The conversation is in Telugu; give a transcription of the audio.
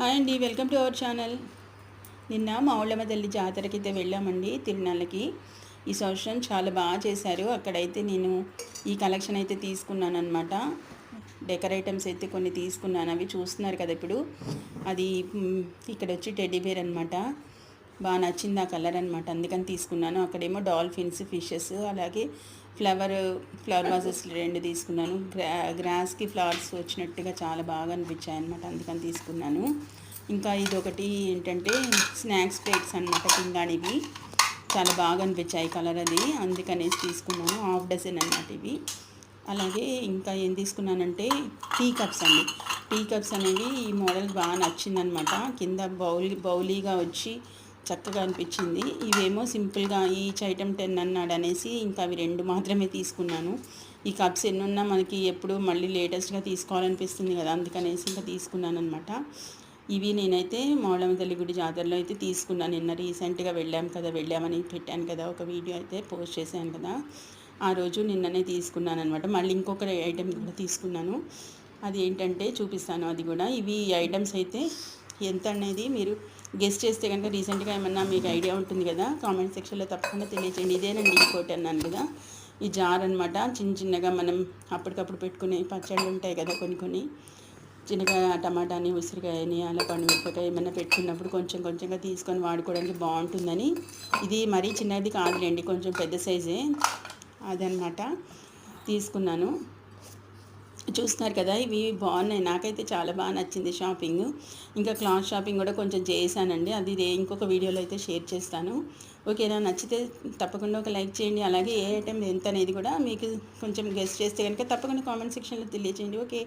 హాయ్ అండి, వెల్కమ్ టు అవర్ ఛానల్. నిన్న మావుళ్ళమ్మ తల్లి జాతరకి అయితే వెళ్ళామండి తిరునాళ్ళకి. ఈ సంవత్సరం చాలా బాగా చేశారు. అక్కడైతే నేను ఈ కలెక్షన్ అయితే తీసుకున్నాను అనమాట. డెకర్ ఐటమ్స్ అయితే కొన్ని తీసుకున్నాను. అవి చూస్తున్నారు కదా ఇప్పుడు. అది ఇక్కడ వచ్చి టెడ్డీ బేర్ అనమాట. బాగా నచ్చింది ఆ కలర్ అనమాట, అందుకని తీసుకున్నాను. అక్కడేమో డాల్ఫిన్స్, ఫిషెస్, అలాగే ఫ్లవర్ వాజెస్ 2 తీసుకున్నాను. గ్రాస్కి ఫ్లవర్స్ వచ్చినట్టుగా చాలా బాగా అనిపించాయి అనమాట, అందుకని తీసుకున్నాను. ఇంకా ఇదొకటి ఏంటంటే స్నాక్స్ ప్లేట్స్ అనమాట, పింగాణివి చాలా బాగా అనిపించాయి కలర్ అది, అందుకనేసి తీసుకున్నాను. హాఫ్ డజన్ అనమాట ఇవి. అలాగే ఇంకా ఏం తీసుకున్నానంటే టీ కప్స్ అండి. టీ కప్స్ అనేవి ఈ మోడల్ బాగా నచ్చిందనమాట. కింద బౌలీగా వచ్చి చక్కగా అనిపించింది. ఇవేమో సింపుల్గా ఈచ్ ఐటమ్ 10 అన్నాడు అనేసి ఇంకా అవి 2 మాత్రమే తీసుకున్నాను. ఈ కప్స్ ఎన్నున్నా మనకి ఎప్పుడు మళ్ళీ లేటెస్ట్గా తీసుకోవాలనిపిస్తుంది కదా, అందుకనేసి ఇంకా తీసుకున్నాను అనమాట. ఇవి నేనైతే మావుళ్ళమ్మ తల్లి గుడి జాతరలో అయితే తీసుకున్నాను. నిన్న రీసెంట్గా వెళ్ళామని పెట్టాను కదా, ఒక వీడియో అయితే పోస్ట్ చేశాను కదా, ఆ రోజు నిన్ననే తీసుకున్నాను అనమాట. మళ్ళీ ఇంకొక ఐటెం కూడా తీసుకున్నాను. అది ఏంటంటే చూపిస్తాను అది కూడా. ఇవి ఐటమ్స్ అయితే ఎంత అనేది మీరు గెస్ట్ చేస్తే కనుక రీసెంట్గా ఏమన్నా మీకు ఐడియా ఉంటుంది కదా, కామెంట్ సెక్షన్లో తప్పకుండా తెలియచేయండి. ఇదేనండి ఇంకోటి అన్నాను కదా, ఈ జార్ అనమాట. చిన్నగా మనం అప్పటికప్పుడు పెట్టుకునే పచ్చళ్ళు ఉంటాయి కదా, కొన్ని చిన్నగా టమాటాని, ఉసిరికాయని, అలా పండుమిరపకాయ ఏమైనా పెట్టుకున్నప్పుడు కొంచెంగా తీసుకొని వాడుకోవడానికి బాగుంటుందని. ఇది మరీ చిన్నది కాదులేండి, కొంచెం పెద్ద సైజే అదనమాట తీసుకున్నాను. చూస్తున్నారు కదా, ఇవి బాగున్నాయి. నాకైతే చాలా బాగా నచ్చింది షాపింగ్. ఇంకా క్లాత్ షాపింగ్ కూడా కొంచెం చేశానండి, అది ఇంకొక వీడియోలో అయితే షేర్ చేస్తాను. ఓకేనా, నచ్చితే తప్పకుండా ఒక లైక్ చేయండి. అలాగే ఏ ఐటెం ఎంత అనేది కూడా మీకు కొంచెం గెస్ట్ చేస్తే కనుక తప్పకుండా కామెంట్ సెక్షన్లో తెలియచేయండి. ఓకే.